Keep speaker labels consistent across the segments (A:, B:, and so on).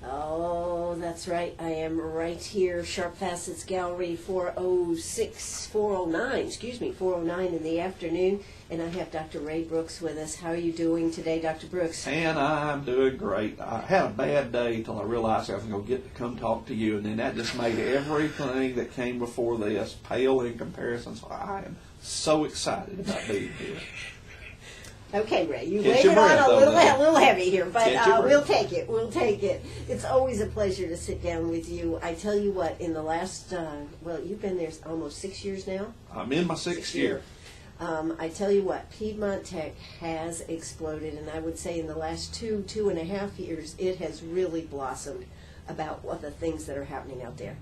A: Oh, that's right. I am right here, Sharp Facets Gallery, 409 in the afternoon. And I have Dr. Ray Brooks with us. How are you doing today, Dr. Brooks?
B: And I'm doing great. I had a bad day till I realized I was going to get to come talk to you, and then that just made everything that came before this pale in comparison. So I am so excited about being here.
A: Okay, Ray, you laid it on a little heavy here, but we'll take it. We'll take it. It's always a pleasure to sit down with you. I tell you what, in the last, well, you've been there almost 6 years now?
B: I'm in my sixth year.
A: I tell you what, Piedmont Tech has exploded, and I would say in the last 2.5 years, it has really blossomed about what the things that are happening out there.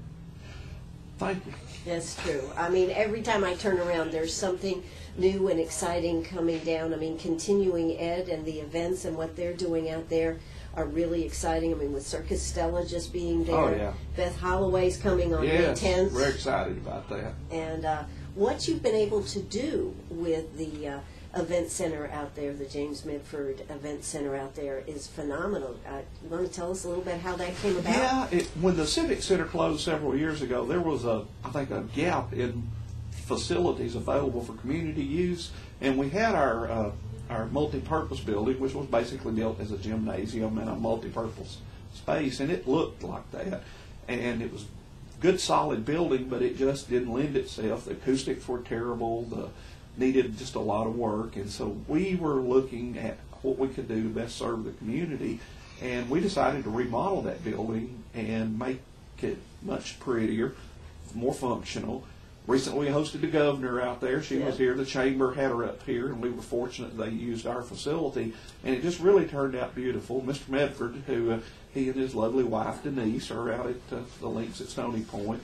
B: Thank you.
A: That's true. I mean, every time I turn around, there's something new and exciting coming down. I mean, continuing ed and the events and what they're doing out there are really exciting. I mean, with Circus Stella just being there.
B: Oh, yeah.
A: Beth Holloway's coming on May 10th.
B: We're excited about that.
A: And what you've been able to do with the event center out there, the James Medford Event Center out there, is phenomenal. You want to tell us a little bit how that came about?
B: Yeah, when the Civic Center closed several years ago, there was I think a gap in facilities available for community use, and we had our multi-purpose building, which was basically built as a gymnasium and a multi-purpose space, and it looked like that, and it was a good solid building, but it just didn't lend itself. The acoustics were terrible, needed just a lot of work, and so we were looking at what we could do to best serve the community, and we decided to remodel that building and make it much prettier, more functional. Recently, we hosted the governor out there. She was here. The chamber had her up here, and we were fortunate they used our facility, and it just really turned out beautiful. Mr. Medford, who he and his lovely wife Denise are out at the links at Stony Point.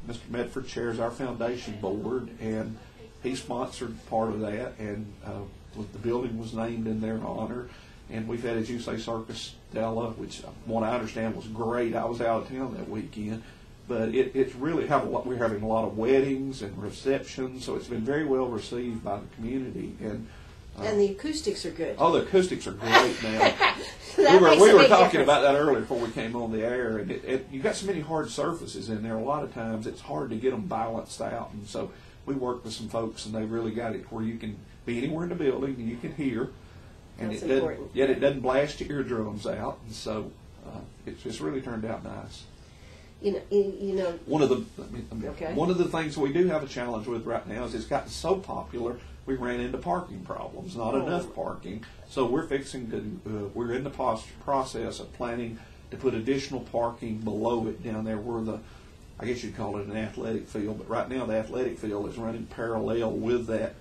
B: Mr. Medford chairs our foundation board, and he sponsored part of that, and the building was named in their honor. And we've had, as you say, Circus Stella, which, from what I understand, was great. I was out of town that weekend. But it's really we're having a lot of weddings and receptions, so it's been very well received by the community. And
A: the acoustics are good.
B: Oh, the acoustics are great now. we were talking about that earlier before we came on the air, and you've got so many hard surfaces in there. A lot of times it's hard to get them balanced out, and so we worked with some folks, and they really got it where you can be anywhere in the building and you can hear, and it doesn't blast your eardrums out, and so it's just really turned out nice.
A: You know.
B: One of the things we do have a challenge with right now is it's gotten so popular, we ran into parking problems, not enough parking. So we're fixing to, we're in the process of planning to put additional parking below it down there where I guess you'd call it an athletic field, but right now the athletic field is running parallel with that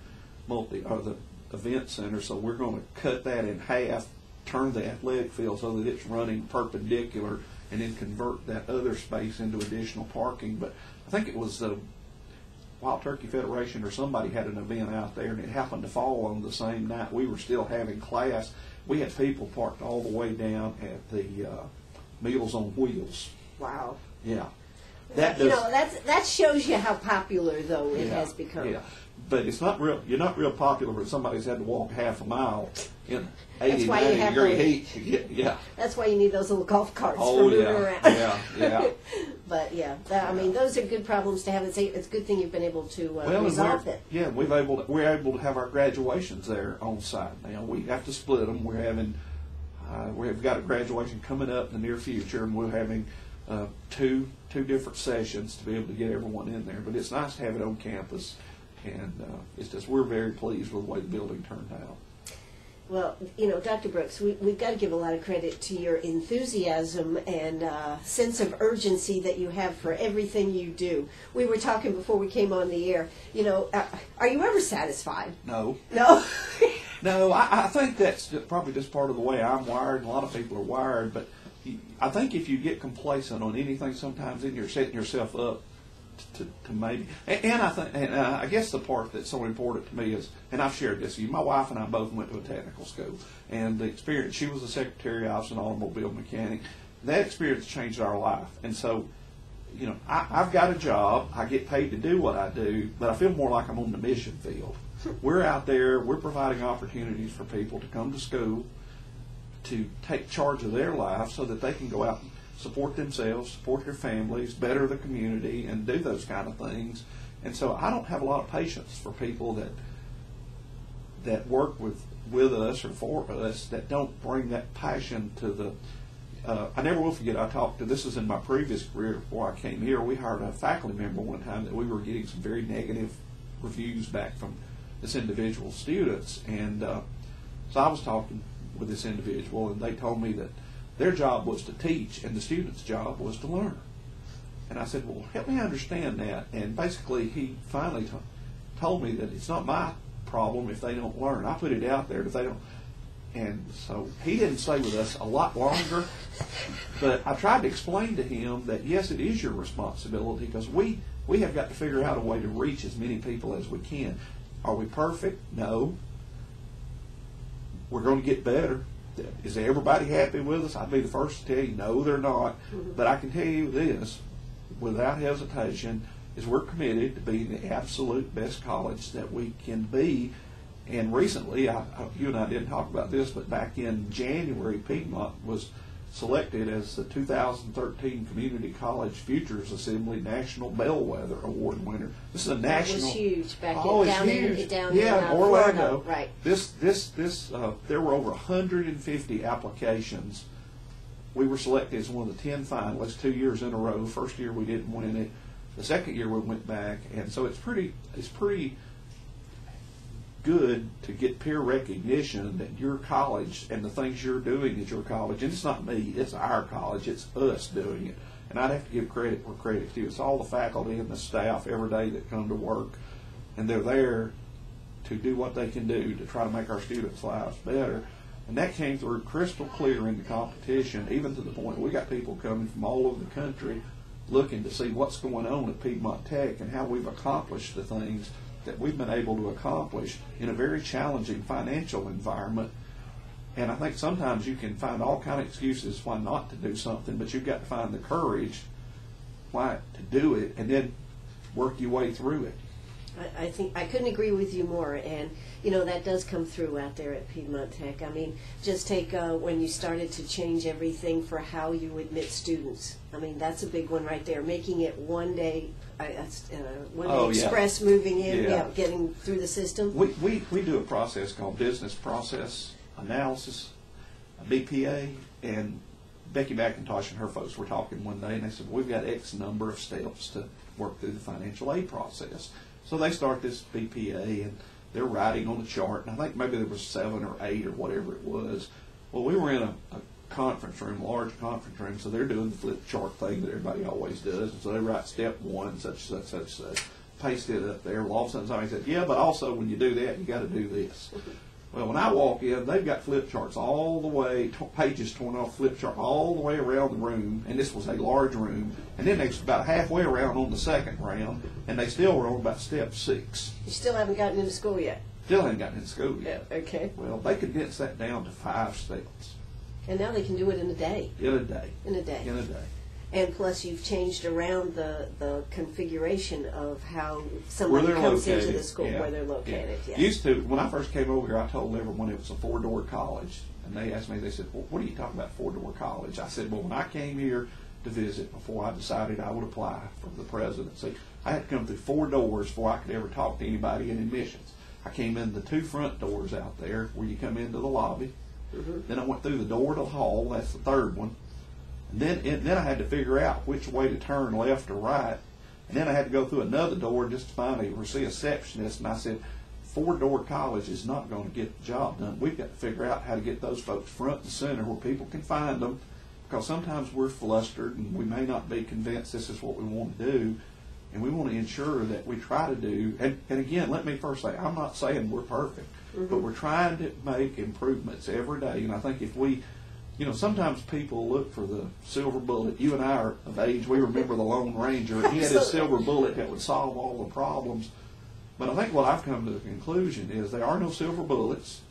B: the event center. So we're going to cut that in half, turn the athletic field so that it's running perpendicular, and then convert that other space into additional parking. But I think it was the Wild Turkey Federation or somebody had an event out there, and it happened to fall on the same night we were still having class. We had people parked all the way down at the Meals on Wheels.
A: Wow.
B: Yeah.
A: That shows you how popular, though, it has become.
B: Yeah. But it's not real. You're not real popular when somebody's had to walk half a mile in 80, 90-degree heat. Yeah.
A: That's why you need those little golf carts for moving around.
B: Yeah.
A: But I mean, those are good problems to have. It's a good thing you've been able to resolve it.
B: Yeah, we're able to have our graduations there on site now. We have to split them. We've got a graduation coming up in the near future, and we're having two different sessions to be able to get everyone in there. But it's nice to have it on campus. And we're very pleased with the way the building turned out.
A: Well, Dr. Brooks, we've got to give a lot of credit to your enthusiasm and sense of urgency that you have for everything you do. We were talking before we came on the air. Are you ever satisfied?
B: No.
A: No?
B: No, I think that's probably just part of the way I'm wired, and a lot of people are wired. But I think if you get complacent on anything, sometimes then you're setting yourself up to maybe, and I guess the part that's so important to me is, and I've shared this with you, my wife and I both went to a technical school, and the experience, she was a secretary, I was an automobile mechanic. That experience changed our life, and so, I've got a job, I get paid to do what I do, but I feel more like I'm on the mission field. We're out there, we're providing opportunities for people to come to school, to take charge of their life so that they can go out and support themselves, support their families, better the community, and do those kind of things. And so I don't have a lot of patience for people that work with us or for us that don't bring that passion to the. I never will forget. This was in my previous career before I came here. We hired a faculty member one time that we were getting some very negative reviews back from this individual students, and so I was talking with this individual, and they told me that their job was to teach and the student's job was to learn. And I said, well, help me understand that. And basically he finally told me that it's not my problem if they don't learn. I put it out there if they don't. And so he didn't stay with us a lot longer, but I tried to explain to him that yes, it is your responsibility, because we have got to figure out a way to reach as many people as we can. Are we perfect? No. We're going to get better. Is everybody happy with us? I'd be the first to tell you, no, they're not. But I can tell you this, without hesitation, is we're committed to being the absolute best college that we can be. And recently, you and I didn't talk about this, but back in January, Piedmont was selected as the 2013 Community College Futures Assembly National Bellwether Award winner. This is a national.
A: That was huge back down
B: in
A: Florida.
B: Orlando.
A: Right.
B: There were over 150 applications. We were selected as one of the 10 finalists 2 years in a row. First year we didn't win it. The second year we went back, and so it's pretty good to get peer recognition that your college and the things you're doing at your college, and it's not me, it's our college, it's us doing it. And I'd have to give credit where credit's due. It's all the faculty and the staff every day that come to work, and they're there to do what they can do to try to make our students' lives better. And that came through crystal clear in the competition, even to the point we got people coming from all over the country looking to see what's going on at Piedmont Tech and how we've accomplished the things that we've been able to accomplish in a very challenging financial environment. And I think sometimes you can find all kind of excuses why not to do something, but you've got to find the courage why to do it and then work your way through it.
A: I think I couldn't agree with you more, and that does come through out there at Piedmont Tech. I mean, just take when you started to change everything for how you admit students. I mean, that's a big one right there. Making it one day express moving in, getting through the system.
B: We do a process called business process analysis, a BPA, and Becky McIntosh and her folks were talking one day, and they said, well, we've got X number of steps to work through the financial aid process. So they start this BPA, and they're writing on the chart, and I think maybe there was 7 or 8 or whatever it was. Well, we were in a conference room, large conference room, so they're doing the flip chart thing that everybody always does, and so they write step 1, such, paste it up there. Well, all of a sudden somebody said, yeah, but also when you do that, you got to do this. Well, when I walk in, they've got flip charts all the way, pages torn off flip chart all the way around the room, and this was a large room, and then they was about halfway around on the second round, and they still were on about step 6.
A: You still haven't gotten into school yet?
B: Still haven't gotten into school yet.
A: Yeah, okay.
B: Well, they condensed that down to 5 steps.
A: And now they can do it in a day.
B: In a day.
A: In a day.
B: In a day.
A: And plus, you've changed around the configuration of how somebody comes into the school, where they're located.
B: Yeah. Used to, when I first came over here, I told everyone it was a 4-door college. And they asked me, they said, well, what are you talking about 4-door college? I said, well, when I came here to visit, before I decided I would apply for the presidency, I had to come through 4 doors before I could ever talk to anybody in admissions. I came in the 2 front doors out there where you come into the lobby. Mm-hmm. Then I went through the door to the hall. That's the 3rd one. And then I had to figure out which way to turn, left or right. And then I had to go through another door just to finally see a receptionist. And I said, 4-door college is not going to get the job done. We've got to figure out how to get those folks front and center where people can find them. Because sometimes we're flustered and we may not be convinced this is what we want to do. And we want to ensure that we try to do, and again, let me first say, I'm not saying we're perfect, but we're trying to make improvements every day. And I think if we, sometimes people look for the silver bullet. You and I are of age, we remember the Lone Ranger, and he had his silver bullet that would solve all the problems. But I think what I've come to the conclusion is there are no silver bullets,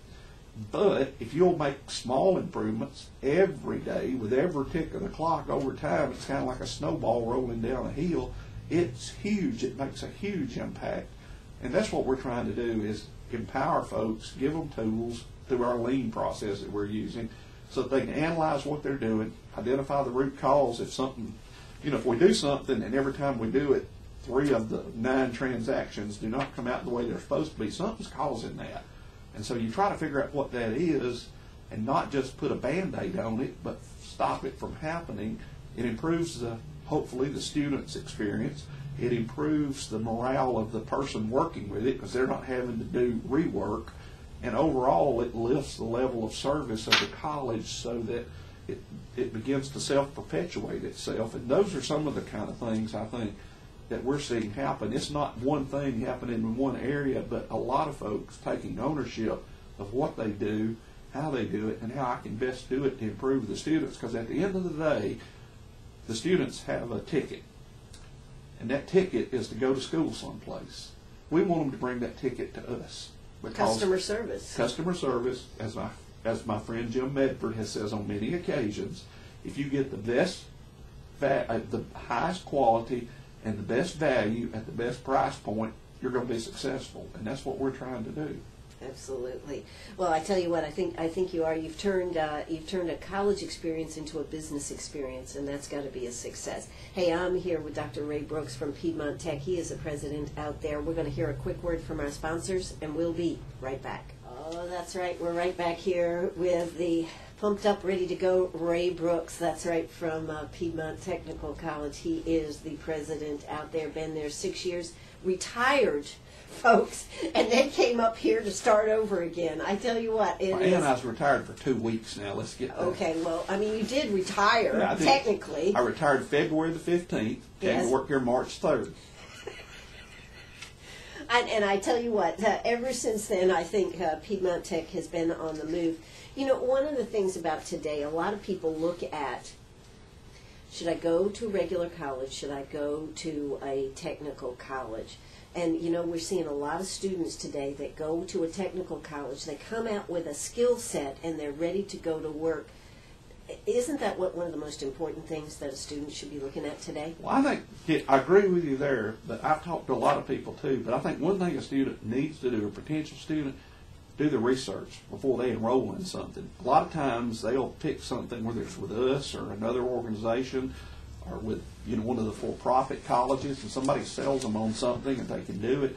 B: but if you'll make small improvements every day with every tick of the clock over time, it's kind of like a snowball rolling down a hill. It's huge. It makes a huge impact. And that's what we're trying to do is empower folks, give them tools through our lean process that we're using so that they can analyze what they're doing, identify the root cause. If something, if we do something and every time we do it, 3 of the 9 transactions do not come out the way they're supposed to be, something's causing that. And so you try to figure out what that is and not just put a Band-Aid on it, but stop it from happening. It improves hopefully the student's experience. It improves the morale of the person working with it because they're not having to do rework. And overall, it lifts the level of service of the college so that it begins to self-perpetuate itself. And those are some of the kind of things I think that we're seeing happen. It's not one thing happening in one area, but a lot of folks taking ownership of what they do, how they do it, and how I can best do it to improve the students. Because at the end of the day, the students have a ticket, and that ticket is to go to school someplace. We want them to bring that ticket to us.
A: Customer service.
B: Customer service, as my friend Jim Medford has says on many occasions, if you get the best, the highest quality and the best value at the best price point, you're going to be successful, and that's what we're trying to do.
A: Absolutely. Well, I tell you what, I think you are. You've turned a college experience into a business experience, and that's got to be a success. Hey, I'm here with Dr. Ray Brooks from Piedmont Tech. He is the president out there. We're going to hear a quick word from our sponsors, and we'll be right back. Oh, that's right. We're right back here with the pumped up, ready to go Ray Brooks. That's right, from Piedmont Technical College. He is the president out there. Been there 6 years. Retired, folks, and then came up here to start over again. I tell you what,
B: I was retired for 2 weeks now. Let's get that.
A: Okay, well, I mean, you did retire,
B: yeah,
A: technically.
B: I retired February the 15th, came to work here March 3rd.
A: And I tell you what, ever since then, I think Piedmont Tech has been on the move. You know, one of the things about today, a lot of people look at, should I go to a regular college? Should I go to a technical college? And, you know, we're seeing a lot of students today that go to a technical college. They come out with a skill set, and they're ready to go to work. Isn't that one of the most important things that a student should be looking at today?
B: Well, I think, I agree with you there, but I've talked to a lot of people too, but I think one thing a student needs to do, a potential student, do the research before they enroll in something. A lot of times they'll pick something, whether it's with us or another organization or with, you know, one of the for-profit colleges, and somebody sells them on something and they can do it.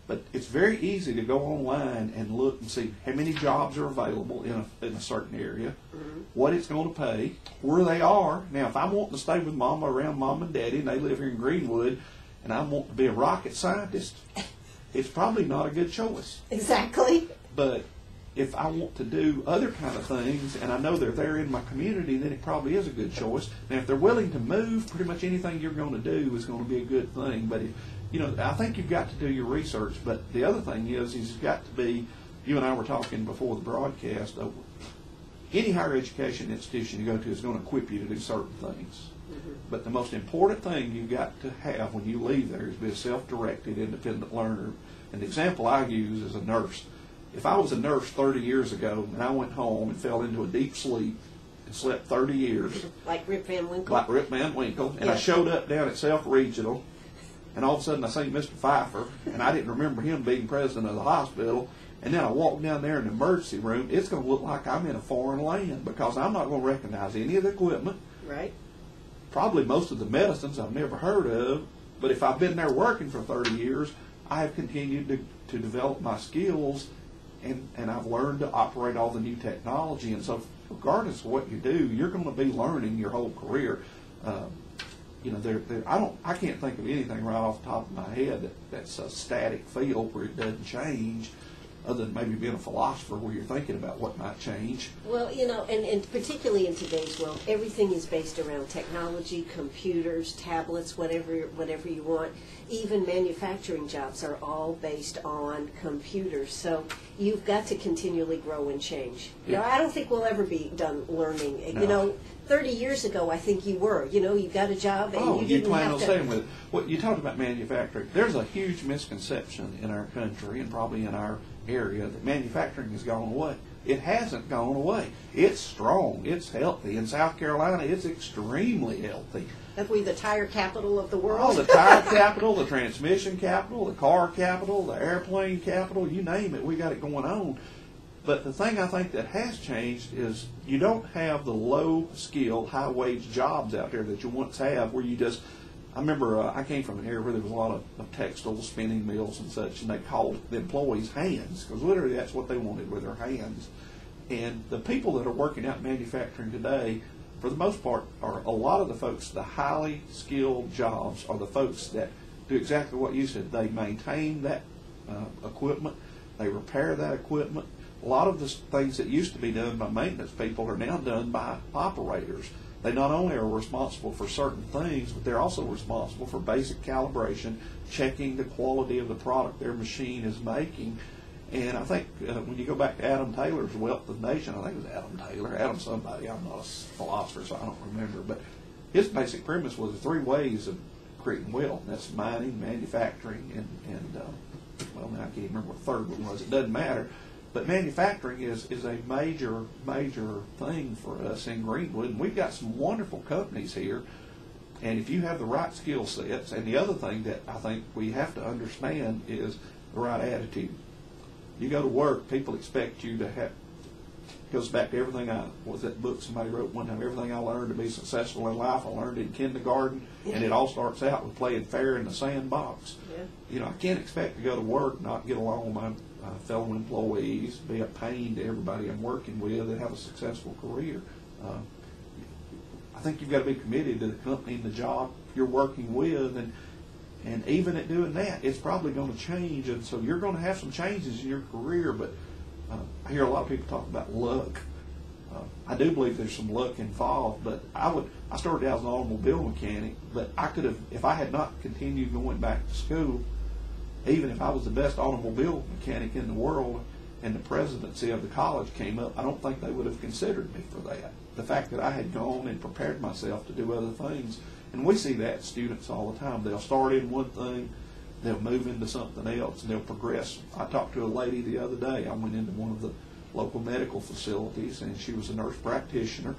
B: But it's very easy to go online and look and see how many jobs are available in a certain area, what it's going to pay, where they are. Now, if I'm wanting to stay with Mama, around Mom and Daddy, and they live here in Greenwood, and I want to be a rocket scientist, it's probably not a good choice.
A: Exactly.
B: But if I want to do other kind of things, and I know they're there in my community, then it probably is a good choice. Now, if they're willing to move, pretty much anything you're going to do is going to be a good thing. But, you know, I think you've got to do your research. But the other thing is it's got to be, you and I were talking before the broadcast, any higher education institution you go to is going to equip you to do certain things. But the most important thing you've got to have when you leave there is be a self-directed, independent learner. And the example I use is a nurse. If I was a nurse 30 years ago and I went home and fell into a deep sleep and slept 30 years.
A: Like Rip Van Winkle?
B: Like Rip Van Winkle. And I showed up down at South Regional, and all of a sudden I seen Mr. Pfeiffer, and I didn't remember him being president of the hospital. And then I walked down there in the emergency room. It's going to look like I'm in a foreign land because I'm not going to recognize any of the equipment.
A: Right.
B: Probably most of the medicines I've never heard of. But if I've been there working for 30 years, I have continued to develop my skills, and I've learned to operate all the new technology. And so regardless of what you do, you're going to be learning your whole career. You know, I can't think of anything right off the top of my head that's a static field where it doesn't change, other than maybe being a philosopher where you're thinking about what might change.
A: Well, you know, and particularly in today's world, everything is based around technology, computers, tablets, whatever you want. Even manufacturing jobs are all based on computers. So you've got to continually grow and change.
B: Yeah.
A: You know, I don't think we'll ever be done learning.
B: No.
A: You know, 30 years ago, I think you were. You know, you got a job and you didn't
B: plan
A: have
B: on
A: to.
B: staying with it. Well, you talked about manufacturing. There's a huge misconception in our country and probably in our area that manufacturing has gone away. It hasn't gone away. It's strong. It's healthy. In South Carolina, it's extremely healthy.
A: Are we the tire capital of the world?
B: Oh, the tire capital, the transmission capital, the car capital, the airplane capital, you name it, we got it going on. But the thing I think that has changed is you don't have the low-skill, high-wage jobs out there that you once have where you just, I remember I came from an area where there was a lot of textiles, spinning mills and such, and they called the employees hands, because literally that's what they wanted with their hands. And the people that are working out in manufacturing today, for the most part, are a lot of the folks, the highly skilled jobs are the folks that do exactly what you said. They maintain that equipment, they repair that equipment. A lot of the things that used to be done by maintenance people are now done by operators. They not only are responsible for certain things, but they're also responsible for basic calibration, checking the quality of the product their machine is making. And I think when you go back to Adam Taylor's Wealth of Nations, I think it was Adam Taylor, Adam somebody, I'm not a philosopher, so I don't remember, but his basic premise was 3 ways of creating wealth. That's mining, manufacturing, and well, now I can't remember what the third one was. It doesn't matter. But manufacturing is a major thing for us in Greenwood, and we've got some wonderful companies here. And if you have the right skill sets, and the other thing that I think we have to understand is the right attitude. You go to work, people expect you to have, goes back to everything was that book somebody wrote one time, everything I learned to be successful in life, I learned in kindergarten, and it all starts out with playing fair in the sandbox. Yeah. You know, I can't expect to go to work, not get along with my fellow employees, be a pain to everybody I'm working with, and have a successful career. I think you've got to be committed to the company and the job you're working with, and even at doing that, it's probably going to change, and so you're going to have some changes in your career, but I hear a lot of people talk about luck. I do believe there's some luck involved, but I started out as an automobile mechanic, but I could have, if I had not continued going back to school, even if I was the best automobile mechanic in the world and the presidency of the college came up, I don't think they would have considered me for that. The fact that I had gone and prepared myself to do other things, and we see that in students all the time. They'll start in one thing, they'll move into something else, and they'll progress. I talked to a lady the other day. I went into one of the local medical facilities, and she was a nurse practitioner.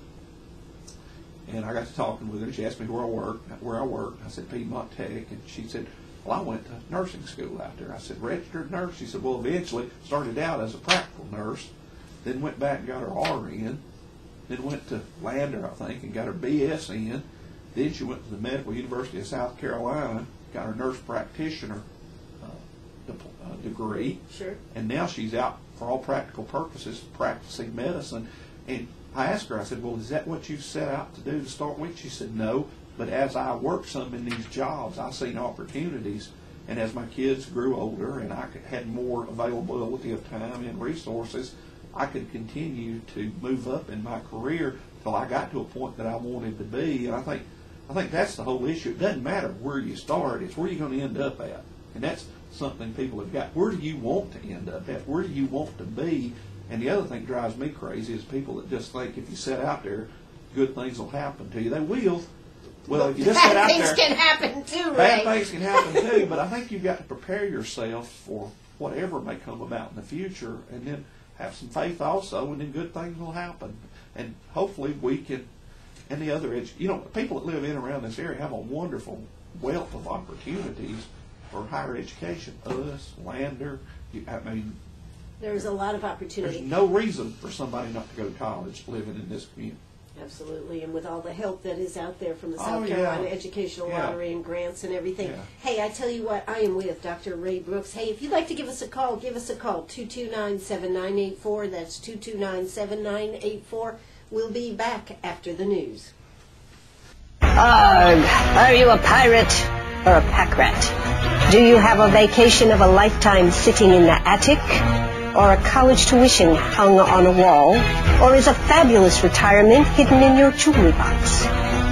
B: And I got to talking with her. She asked me where I worked. I said, Piedmont Tech. And she said, well, I went to nursing school out there. I said, registered nurse? She said, well, eventually started out as a practical nurse, then went back and got her RN, then went to Lander, I think, and got her BS in. Then she went to the Medical University of South Carolina, got her nurse practitioner degree. Sure. And now she's out, for all practical purposes, practicing medicine. And I asked her, I said, well, is that what you set out to do to start with? She said, no. But as I worked some in these jobs, I seen opportunities. And as my kids grew older and I had more availability of time and resources, I could continue to move up in my career till I got to a point that I wanted to be. And I think that's the whole issue. It doesn't matter where you start, it's where you're going to end up at. And that's something people have got. Where do you want to end up at? Where do you want to be? And the other thing that drives me crazy is people that just think if you set out there, good things will happen to you. They will. Well, if you just set out there,
A: bad things can happen too, right?
B: Bad things can happen too, but I think you've got to prepare yourself for whatever may come about in the future, and then have some faith also, and then good things will happen. And hopefully we can, and the other edge, people that live in and around this area have a wonderful wealth of opportunities for higher education. Us, Lander,
A: there's a lot of opportunity.
B: There's no reason for somebody not to go to college living in this community.
A: Absolutely, and with all the help that is out there from the South Carolina Educational Lottery and grants and everything. Yeah. Hey, I tell you what, I am with Dr. Ray Brooks. Hey, if you'd like to give us a call, 229-7984. That's 229-7984. We'll be back after the news.
C: Are you a pirate or a pack rat? Do you have a vacation of a lifetime sitting in the attic? Or a college tuition hung on a wall? Or is a fabulous retirement hidden in your jewelry box?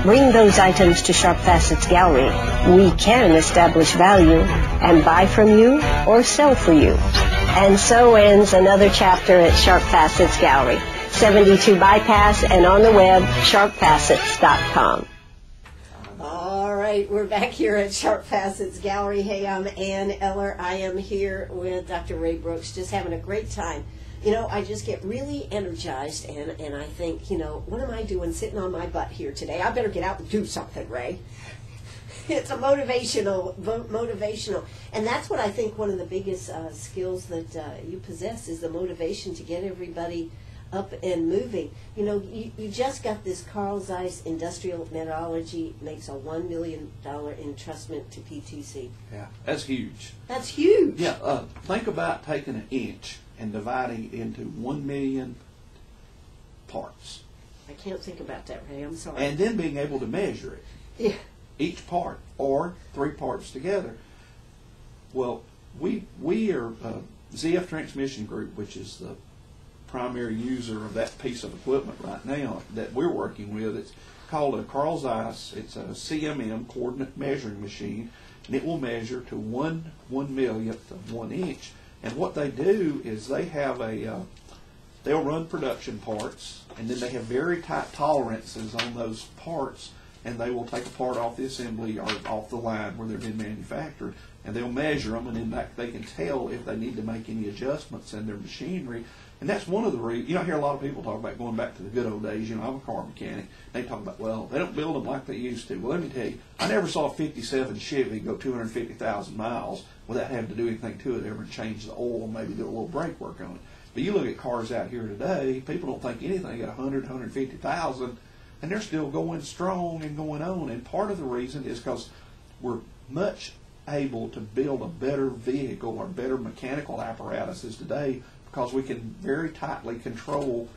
C: Bring those items to Sharp Facets Gallery. We can establish value and buy from you or sell for you. And so ends another chapter at Sharp Facets Gallery, 72 Bypass, and on the web, sharpfacets.com.
A: All right, we're back here at Sharp Facets Gallery. Hey, I'm Ann Eller. I am here with Dr. Ray Brooks, just having a great time. I just get really energized, and I think, what am I doing sitting on my butt here today? I better get out and do something, Ray. It's a motivational, and that's what I think one of the biggest skills that you possess is the motivation to get everybody up and moving. You know, you just got this Carl Zeiss Industrial Metallurgy makes a $1 million entrustment to PTC.
B: Yeah, that's huge.
A: That's huge.
B: Yeah, think about taking an inch and dividing it into 1 million parts.
A: I can't think about that, Ray. I'm sorry.
B: And then being able to measure it.
A: Yeah.
B: Each part, or 3 parts together. Well, we are ZF Transmission Group, which is the primary user of that piece of equipment right now that we're working with. It's called a Carl Zeiss. It's a CMM, coordinate measuring machine, and it will measure to 1/1,000,000th of 1 inch. And what they do is they have they'll run production parts, and then they have very tight tolerances on those parts, and they will take a part off the assembly or off the line where they're being manufactured, and they'll measure them, and then they can tell if they need to make any adjustments in their machinery. And that's one of the reasons, you know, I hear a lot of people talk about going back to the good old days. You know, I'm a car mechanic. They talk about, well, they don't build them like they used to. Well, let me tell you, I never saw a 57 Chevy go 250,000 miles without having to do anything to it ever, change the oil, maybe do a little brake work on it. But you look at cars out here today, people don't think anything at 100, 150,000, and they're still going strong and going on. And part of the reason is because we're much able to build a better vehicle or better mechanical apparatuses today because we can very tightly control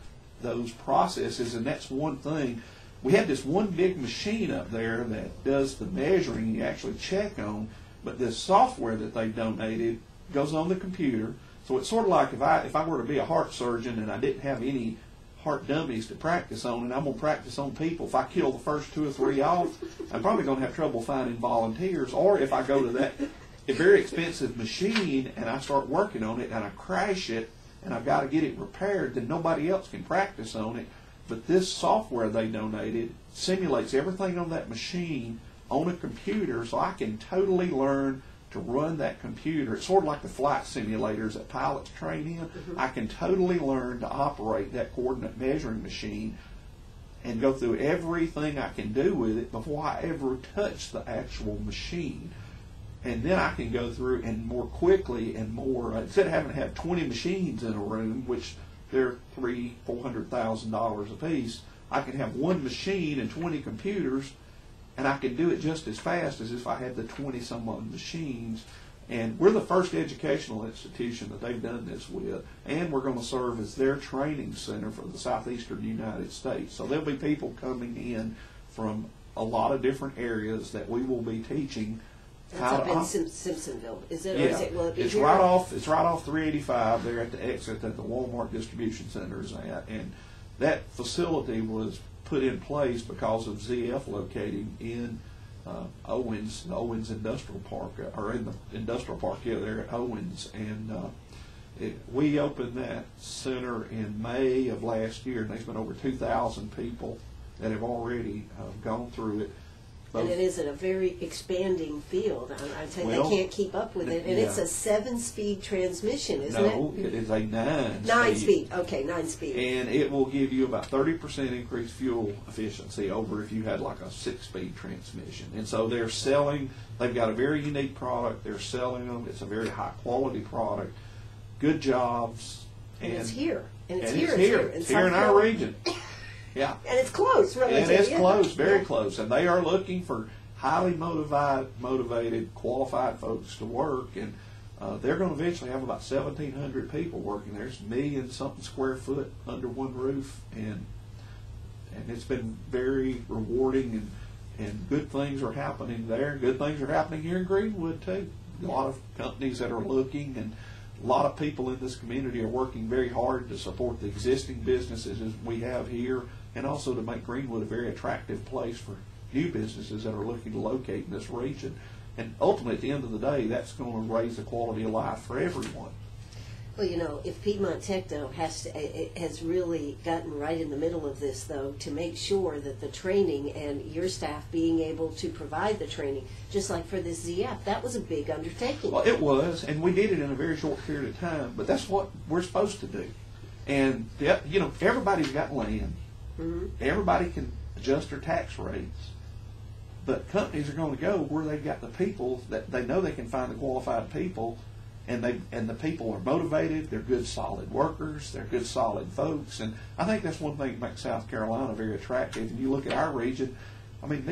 B: those processes. And that's one thing. We have this one big machine up there that does the measuring you actually check on, but this software that they donated goes on the computer. So it's sort of like if I were to be a heart surgeon and I didn't have any heart dummies to practice on, and I'm going to practice on people. If I kill the first 2 or 3 off, I'm probably going to have trouble finding volunteers. Or if I go to that very expensive machine and I start working on it and I crash it and I've got to get it repaired, then nobody else can practice on it. But this software they donated simulates everything on that machine on a computer, so I can totally learn to run that computer. It's sort of like the flight simulators that pilots train in.
A: Mm-hmm.
B: I can totally learn to operate that coordinate measuring machine and go through everything I can do with it before I ever touch the actual machine. And then I can go through and more quickly and more, instead of having to have 20 machines in a room, which they're $300,000-$400,000 a piece, I can have one machine and 20 computers, and I can do it just as fast as if I had the 20-some-odd machines. And we're the first educational institution that they've done this with, and we're going to serve as their training center for the southeastern United States. So there'll be people coming in from a lot of different areas that we will be teaching.
A: That's up in Simpsonville, is it?
B: Yeah,
A: or is it, will it be
B: it's
A: here?
B: right off 385 there at the exit that the Walmart distribution center is at, and that facility was put in place because of ZF locating in Owens, the Owens Industrial Park, or in the industrial park here there at Owens, and we opened that center in May of last year, and there's been over 2,000 people that have already gone through it.
A: And it is in a very expanding field. I tell you,
B: Well,
A: they can't keep up with it. And
B: yeah.
A: it's a 7-speed transmission, isn't it?
B: No, it is a 9-speed.
A: 9-speed. Okay, 9-speed.
B: And it will give you about 30% increased fuel efficiency over if you had like a 6-speed transmission. And so they're selling, they've got a very unique product. They're selling them. It's a very high quality product. Good jobs.
A: And it's here. And it's
B: and
A: here.
B: It's here.
A: In
B: It's here in our region. Yeah.
A: And it's close, really.
B: And it's close, very close. And they are looking for highly motivated, qualified folks to work. And they're going to eventually have about 1,700 people working there. It's 1,000,000-something square foot under one roof. And it's been very rewarding, and good things are happening there. Good things are happening here in Greenwood, too. A lot of companies that are looking, and a lot of people in this community are working very hard to support the existing businesses as we have here, and also to make Greenwood a very attractive place for new businesses that are looking to locate in this region. And ultimately, at the end of the day, that's going to raise the quality of life for everyone.
A: Well, you know, if Piedmont Tech, though, has really gotten right in the middle of this, though, to make sure that the training and your staff being able to provide the training, just like for this ZF, that was a big undertaking.
B: Well, it was, and we did it in a very short period of time, but that's what we're supposed to do. And, you know, everybody's got land.
A: Mm-hmm.
B: Everybody can adjust their tax rates. But companies are going to go where they've got the people that they know they can find the qualified people, and the people are motivated. They're good, solid workers. They're good, solid folks. And I think that's one thing that makes South Carolina very attractive. And you look at our region, I mean,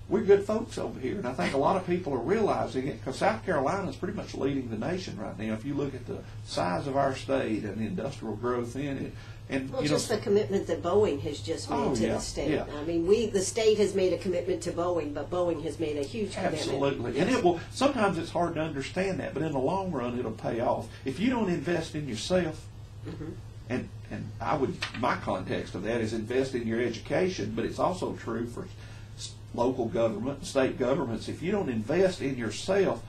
B: we're good folks over here, and I think a lot of people are realizing it, because South Carolina is pretty much leading the nation right now. If you look at the size of our state and the industrial growth in it, and
A: well, just the commitment that Boeing has just made to the state. Yeah. I mean, the state has made a commitment to Boeing, but Boeing has made a huge commitment.
B: Absolutely, and it will. Sometimes it's hard to understand that, but in the long run, it'll pay off if you don't invest in yourself. And my context of that is invest in your education, but it's also true for local government and state governments. If you don't invest in yourself,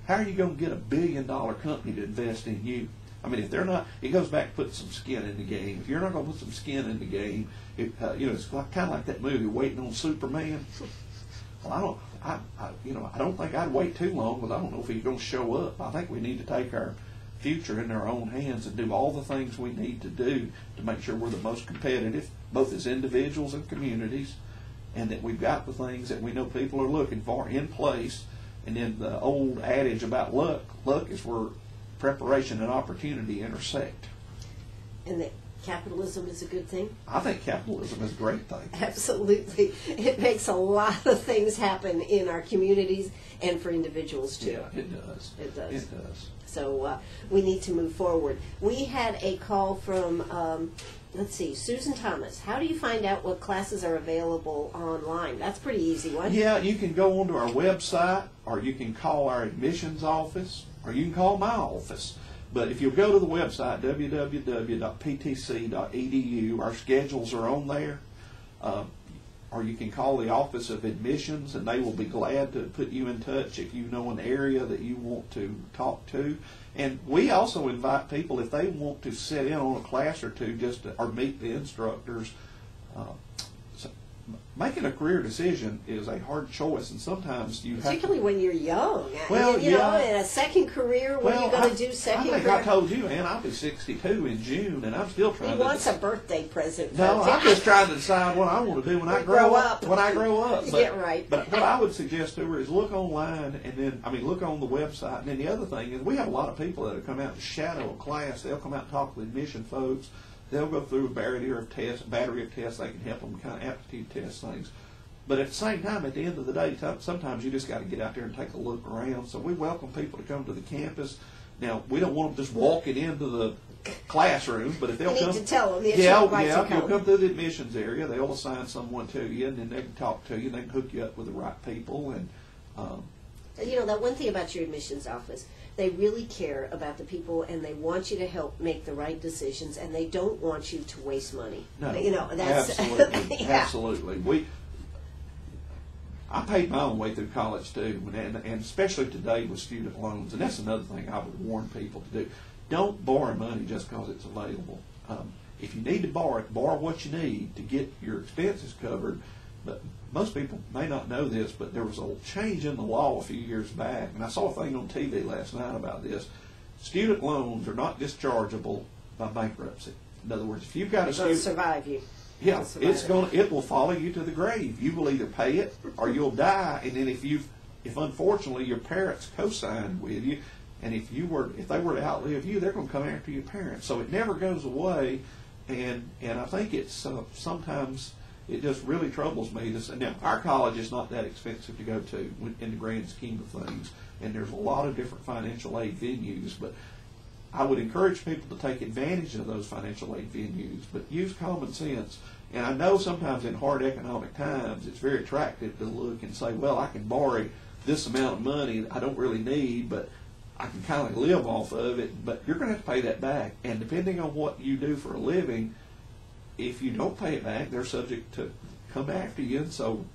B: how are you going to get $1 billion company to invest in you? I mean, if they're not, it goes back to putting some skin in the game. If you're not going to put some skin in the game, it's kind of like that movie, Waiting on Superman. Well, I don't think I'd wait too long, but I don't know if he's going to show up. I think we need to take our future in our own hands and do all the things we need to do to make sure we're the most competitive, both as individuals and communities, and that we've got the things that we know people are looking for in place. And then the old adage about luck is where preparation and opportunity intersect.
A: And that capitalism is a good thing?
B: I think capitalism is a great thing.
A: Absolutely. It makes a lot of things happen in our communities and for individuals too.
B: Yeah, it does.
A: It does.
B: It does.
A: So we need to move forward. We had a call from, let's see, Susan Thomas. How do you find out what classes are available online? That's a pretty easy one.
B: Yeah, you can go onto our website, or you can call our admissions office, or you can call my office. But if you'll go to the website, www.ptc.edu, our schedules are on there. Or you can call the Office of Admissions, and they will be glad to put you in touch if you know an area that you want to talk to. And we also invite people, if they want to sit in on a class or two, or meet the instructors. Making a career decision is a hard choice, and sometimes you
A: particularly when you're young.
B: Well,
A: you know, in a second career, what are you going to do second
B: career?
A: career?
B: I told you, Ann, I'll be 62 in June, and I'm still trying
A: He wants a birthday present.
B: No, I'm just trying to decide what I want to do when I grow up. When I grow up.
A: Yeah, right.
B: But what I would suggest to her is look online, and then, look on the website. And then the other thing is we have a lot of people that have come out and shadow a class. They'll come out and talk to the admission folks. They'll go through a battery of tests. They can help them kind of aptitude test things. But at the same time, at the end of the day, sometimes you just got to get out there and take a look around. So we welcome people to come to the campus. Now, we don't want them just walking into the classroom, but if they'll come,
A: to tell them,
B: if you'll come through the admissions area, they'll assign someone to you, and then they can talk to you, and they can hook you up with the right people. And
A: that one thing about your admissions office, they really care about the people, and they want you to help make the right decisions, and they don't want you to waste money.
B: No,
A: that's
B: absolutely,
A: yeah.
B: Absolutely. I paid my own way through college too, and especially today with student loans, and that's another thing I would warn people to do. Don't borrow money just because it's available. If you need to borrow what you need to get your expenses covered. But most people may not know this, but there was a change in the law a few years back, and I saw a thing on TV last night about this. Student loans are not dischargeable by bankruptcy. In other words, if you've got a student,
A: survive you.
B: Yeah, it will follow you to the grave. You will either pay it or you'll die. And then if unfortunately your parents co-signed with you, and if they were to outlive you, they're going to come after your parents. So it never goes away. And I think it's sometimes it just really troubles me. Now our college is not that expensive to go to in the grand scheme of things, and there's a lot of different financial aid venues, but I would encourage people to take advantage of those financial aid venues, but use common sense. And I know sometimes in hard economic times it's very attractive to look and say, well, I can borrow this amount of money I don't really need, but I can kind of live off of it, but you're going to have to pay that back. And depending on what you do for a living, if you don't pay it back, they're subject to come after you. And so,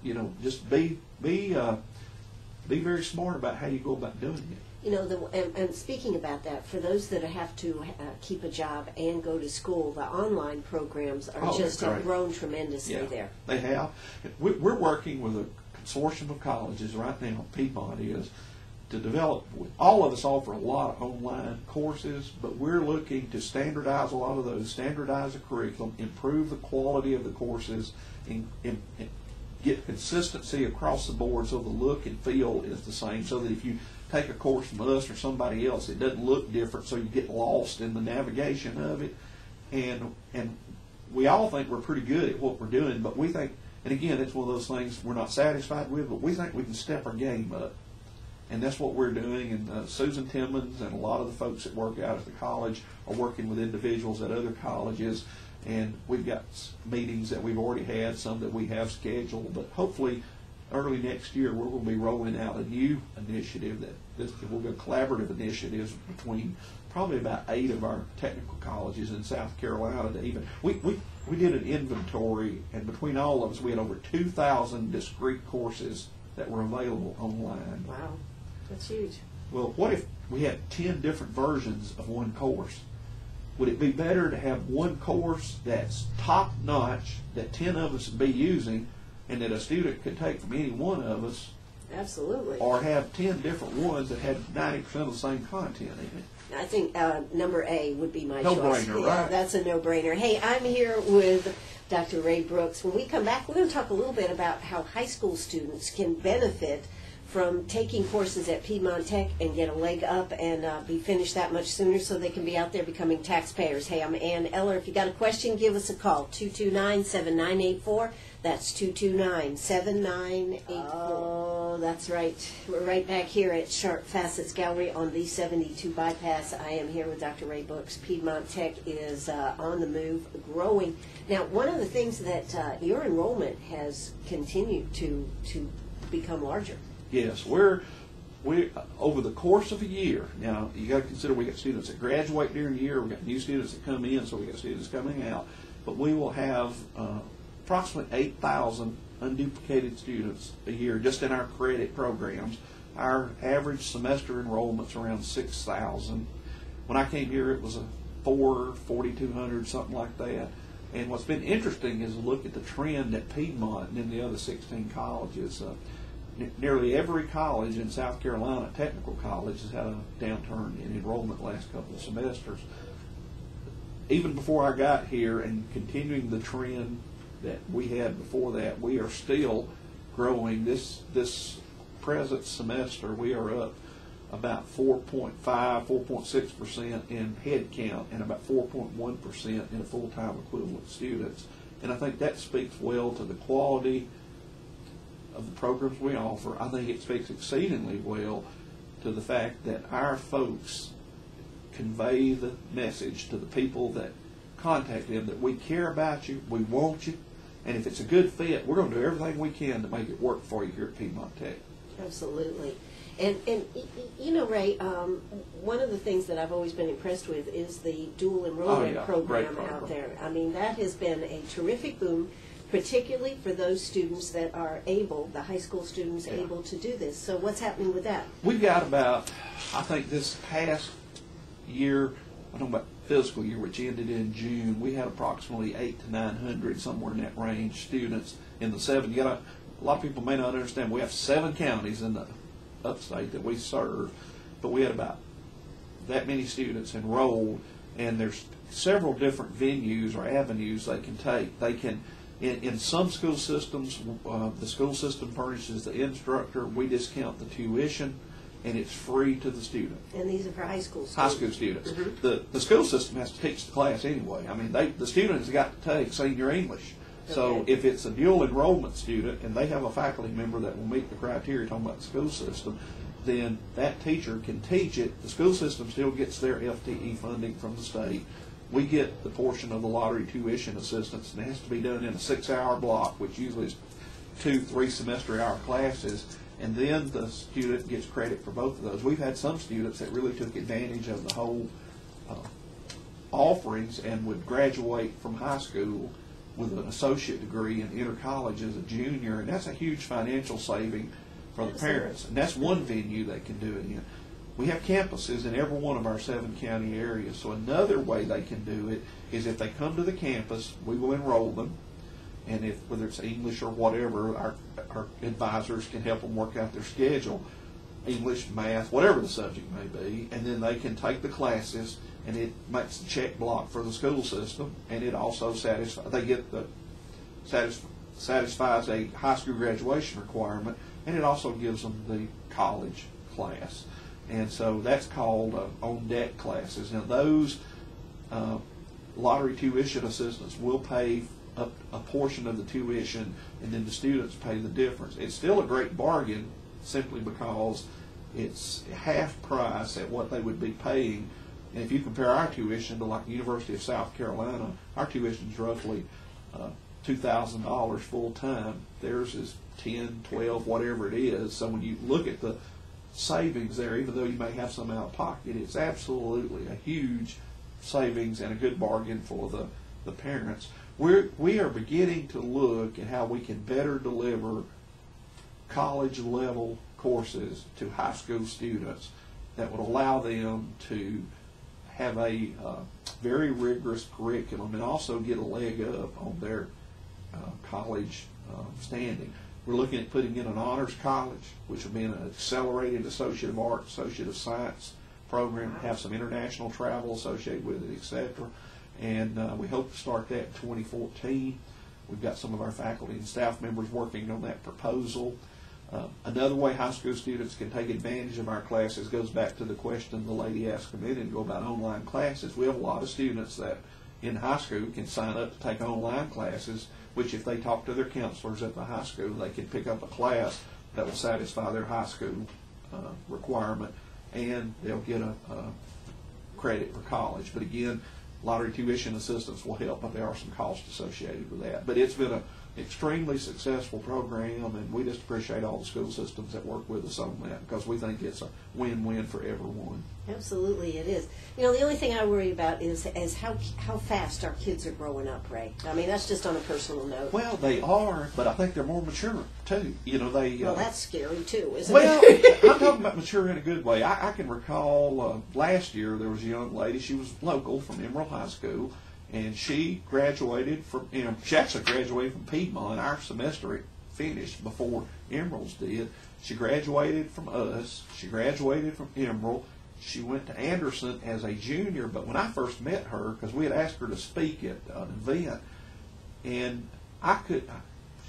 B: just be very smart about how you go about doing it.
A: And speaking about that, for those that have to keep a job and go to school, the online programs have grown tremendously there.
B: They have. We're working with a consortium of colleges right now, Piedmont is, to develop. All of us offer a lot of online courses, but we're looking to standardize a lot of those, standardize the curriculum, improve the quality of the courses, and get consistency across the board so the look and feel is the same, so that if you take a course from us or somebody else, it doesn't look different, so you get lost in the navigation of it. And we all think we're pretty good at what we're doing, but we think, and again, it's one of those things we're not satisfied with, but we think we can step our game up. And that's what we're doing. And Susan Timmons and a lot of the folks that work out at the college are working with individuals at other colleges. And we've got meetings that we've already had, some that we have scheduled, but hopefully early next year we're going to be rolling out a new initiative will be collaborative initiatives between probably about 8 of our technical colleges in South Carolina. To even we did an inventory, and between all of us we had over 2,000 discrete courses that were available online.
A: Wow, that's huge.
B: Well, what if we had 10 different versions of one course? Would it be better to have one course that's top notch that 10 of us would be using, and that a student could take from any one of us?
A: Absolutely.
B: Or have 10 different ones that had 90% of the same content in it?
A: I think number A would be my
B: No-brainer,
A: choice. Yeah,
B: right?
A: That's a no-brainer. Hey, I'm here with Dr. Ray Brooks. When we come back, we're going to talk a little bit about how high school students can benefit from taking courses at Piedmont Tech and get a leg up and be finished that much sooner so they can be out there becoming taxpayers. Hey, I'm Ann Eller. If you got a question, give us a call, 229-7984. That's 229-7984. Oh, that's right. We're right back here at Sharp Facets Gallery on the 72 bypass. I am here with Dr. Ray Brooks. Piedmont Tech is on the move, growing. Now, one of the things that your enrollment has continued to become larger.
B: Yes, we over the course of a year. Now you got to consider we got students that graduate during the year. We got new students that come in, so we got students coming out. But we will have approximately 8,000 unduplicated students a year just in our credit programs. Our average semester enrollment's around 6,000. When I came here, it was a 4,200, something like that. And what's been interesting is to look at the trend at Piedmont and in the other 16 colleges. Nearly every college in South Carolina, technical college, has had a downturn in enrollment the last couple of semesters. Even before I got here, and continuing the trend that we had before that, we are still growing. This present semester, we are up about 4.5, 4.6% in head count and about 4.1% in full-time equivalent students. And I think that speaks well to the quality of the programs we offer. I think it speaks exceedingly well to the fact that our folks convey the message to the people that contact them that we care about you, we want you, and if it's a good fit, we're going to do everything we can to make it work for you here at Piedmont Tech.
A: Absolutely. And you know, Ray, one of the things that I've always been impressed with is the dual enrollment program out there. I mean, that has been a terrific boom, particularly for those students that are able, the high school students, able to do this. So what's happening with that?
B: We've got about, I think this past year, I don't know about fiscal year, which ended in June, we had approximately 800 to 900, somewhere in that range, students in the 7. You got a lot of people may not understand, we have 7 counties in the upstate that we serve, but we had about that many students enrolled, and there's several different venues or avenues they can take. They can, in some school systems, the school system furnishes the instructor, we discount the tuition, and it's free to the student.
A: And these are for high school students.
B: High school students.
A: Mm-hmm.
B: The school system has to teach the class anyway. I mean, the students got to take senior English. So if it's a dual enrollment student and they have a faculty member that will meet the criteria talking about the school system, then that teacher can teach it. The school system still gets their FTE funding from the state. We get the portion of the lottery tuition assistance, and it has to be done in a 6-hour block, which usually is 2-3 semester-hour classes, and then the student gets credit for both of those. We've had some students that really took advantage of the whole offerings and would graduate from high school with an associate degree and enter college as a junior, and that's a huge financial saving for the parents. And that's one venue they can do it in. We have campuses in every one of our 7 county areas, so another way they can do it is if they come to the campus, we will enroll them, and if whether it's English or whatever, our advisors can help them work out their schedule, English, math, whatever the subject may be, and then they can take the classes, and it makes the check block for the school system, and it also they get the satisfies a high school graduation requirement, and it also gives them the college class. And so that's called on-deck classes. Now those lottery tuition assistants will pay a portion of the tuition, and then the students pay the difference. It's still a great bargain simply because it's half price at what they would be paying. And if you compare our tuition to like the University of South Carolina, our tuition is roughly $2,000 full time. Theirs is 10, 12, whatever it is. So when you look at the savings there, even though you may have some out of pocket, it's absolutely a huge savings and a good bargain for the parents. We are beginning to look at how we can better deliver college level courses to high school students that would allow them to have a very rigorous curriculum and also get a leg up on their college standing. We're looking at putting in an honors college, which will be an accelerated Associate of Arts, Associate of Science program, have some international travel associated with it, etc. And we hope to start that in 2014. We've got some of our faculty and staff members working on that proposal. Another way high school students can take advantage of our classes goes back to the question the lady asked a minute ago about online classes. We have a lot of students that in high school can sign up to take online classes, which if they talk to their counselors at the high school, they can pick up a class that will satisfy their high school requirement, and they'll get a credit for college. But again, lottery tuition assistance will help, but there are some costs associated with that. But it's been an extremely successful program, and we just appreciate all the school systems that work with us on that because we think it's a win-win for everyone.
A: Absolutely, it is. You know, the only thing I worry about is how fast our kids are growing up, Ray. I mean, that's just on a personal note.
B: Well, they are, but I think they're more mature too. You know, they.
A: Well, that's scary too, isn't
B: well,
A: it?
B: I'm talking about mature in a good way. I can recall last year there was a young lady. She was local from Emerald High School, and she graduated from. She actually graduated from Piedmont. Our semester finished before Emerald's did. She graduated from us. She graduated from Emerald. She went to Anderson as a junior, but when I first met her, because we had asked her to speak at an event, and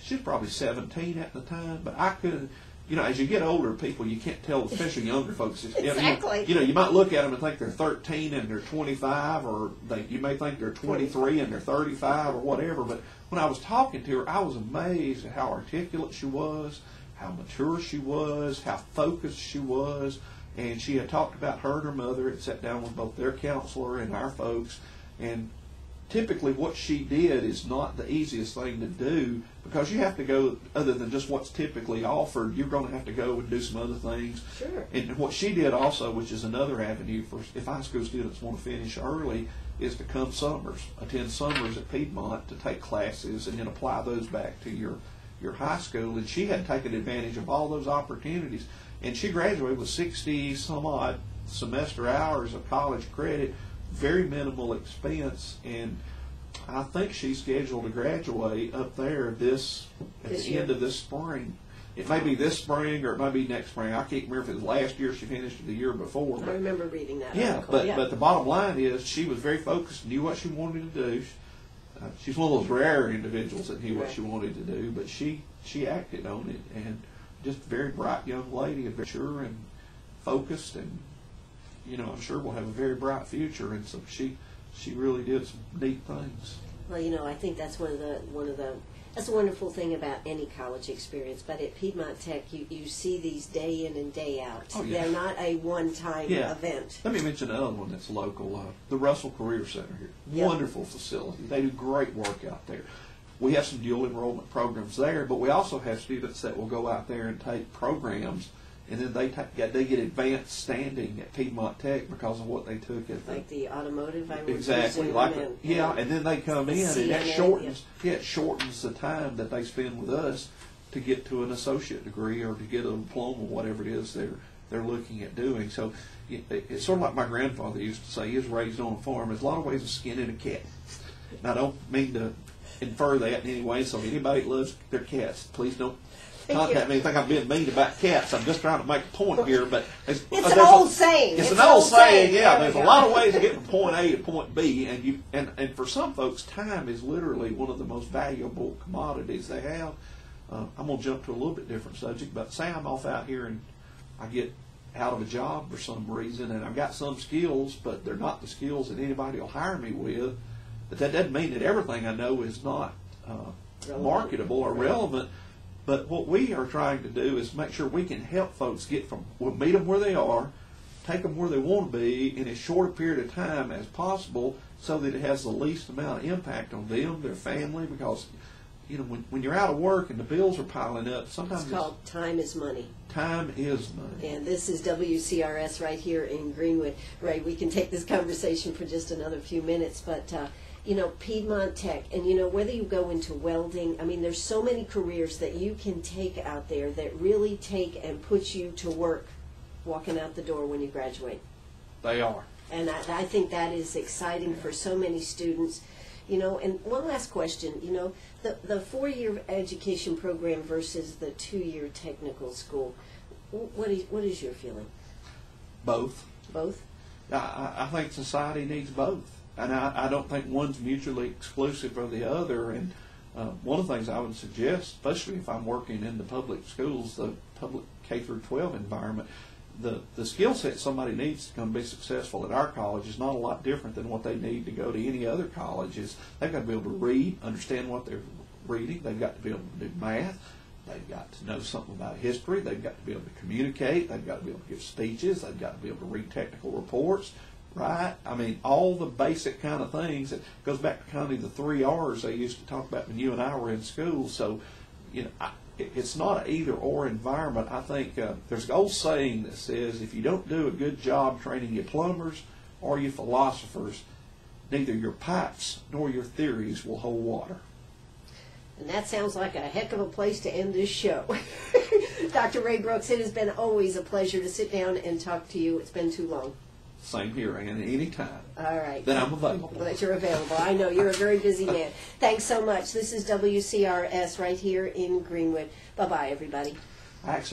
B: she was probably 17 at the time, but I couldn't, you know, as you get older people, you can't tell, especially younger folks.
A: Exactly.
B: You know, you might look at them and think they're 13 and they're 25, or you may think they're 23 and they're 35 or whatever, but when I was talking to her, I was amazed at how articulate she was, how mature she was, how focused she was. And she had talked about her and her mother, had sat down with both their counselor and our folks, and typically what she did is not the easiest thing to do because you have to go, other than just what's typically offered, you're going to have to go and do some other things.
A: Sure.
B: And what she did also, which is another avenue for if high school students want to finish early, is to come summers, attend summers at Piedmont to take classes and then apply those back to your high school. And she had taken advantage of all those opportunities. And she graduated with 60 some odd semester hours of college credit, very minimal expense, and I think she's scheduled to graduate up there at the end of this spring. It may be this spring or it may be next spring. I can't remember if it was last year she finished or the year before.
A: I remember reading that
B: article.
A: Yeah,
B: but the bottom line is she was very focused, knew what she wanted to do. She's one of those rare individuals that knew what she wanted to do, but she acted on it, and just a very bright young lady, and very sure and focused, and you know, I'm sure will have a very bright future. And so she really did some neat things.
A: Well, you know, I think that's that's a wonderful thing about any college experience. But at Piedmont Tech, you see these day in and day out.
B: Oh, yeah.
A: They're not a one-time event.
B: Let me mention another one that's local, the Russell Career Center here.
A: Yep.
B: Wonderful facility. They do great work out there. We have some dual enrollment programs there, but we also have students that will go out there and take programs, and then they get advanced standing at Piedmont Tech because of what they took at
A: the automotive. I would
B: exactly
A: presume,
B: and then they come in, and that shortens the time that they spend with us to get to an associate degree or to get a diploma, whatever it is they're looking at doing. So it's sort of like my grandfather used to say. He was raised on a farm. There's a lot of ways of skinning a cat. And I don't mean to infer that in any way, so anybody that loves their cats, please don't contact me and think I'm being mean about cats. I'm just trying to make a point here, but
A: It's an old saying.
B: It's an old saying, yeah. There's a
A: go.
B: lot of ways to get from point A to point B, and for some folks, time is literally one of the most valuable commodities they have. I'm going to jump to a little bit different subject, but say I'm off out here and I get out of a job for some reason, and I've got some skills, but they're not the skills that anybody will hire me with. But that doesn't mean that everything I know is not marketable or relevant. But what we are trying to do is make sure we can help folks we'll meet them where they are, take them where they want to be in as short a period of time as possible, so that it has the least amount of impact on them, their family, because when you're out of work and the bills are piling up, sometimes
A: it's called time is money.
B: Time is money.
A: And this is WCRS right here in Greenwood. Ray, we can take this conversation for just another few minutes, but Piedmont Tech, and whether you go into welding, I mean, there's so many careers that you can take out there that really take and put you to work walking out the door when you graduate.
B: They are.
A: And I think that is exciting for so many students. And one last question, the 4-year education program versus the 2-year technical school, what is your feeling?
B: Both.
A: Both?
B: I think society needs both. And I don't think one's mutually exclusive of the other. And one of the things I would suggest, especially if I'm working in the public schools, the public K through 12 environment, the skill set somebody needs to come be successful at our college is not a lot different than what they need to go to any other colleges. They've got to be able to read, understand what they're reading. They've got to be able to do math. They've got to know something about history. They've got to be able to communicate. They've got to be able to give speeches. They've got to be able to read technical reports. Right? I mean, all the basic kind of things. It goes back to kind of the 3 R's they used to talk about when you and I were in school. So, it's not an either-or environment. I think there's an old saying that says, if you don't do a good job training your plumbers or your philosophers, neither your pipes nor your theories will hold water.
A: And that sounds like a heck of a place to end this show. Dr. Ray Brooks, it has been always a pleasure to sit down and talk to you. It's been too long.
B: Same here, and any time.
A: All right.
B: Then I'm available.
A: That you're available. I know you're a very busy man. Thanks so much. This is WCRS right here in Greenwood. Bye-bye, everybody.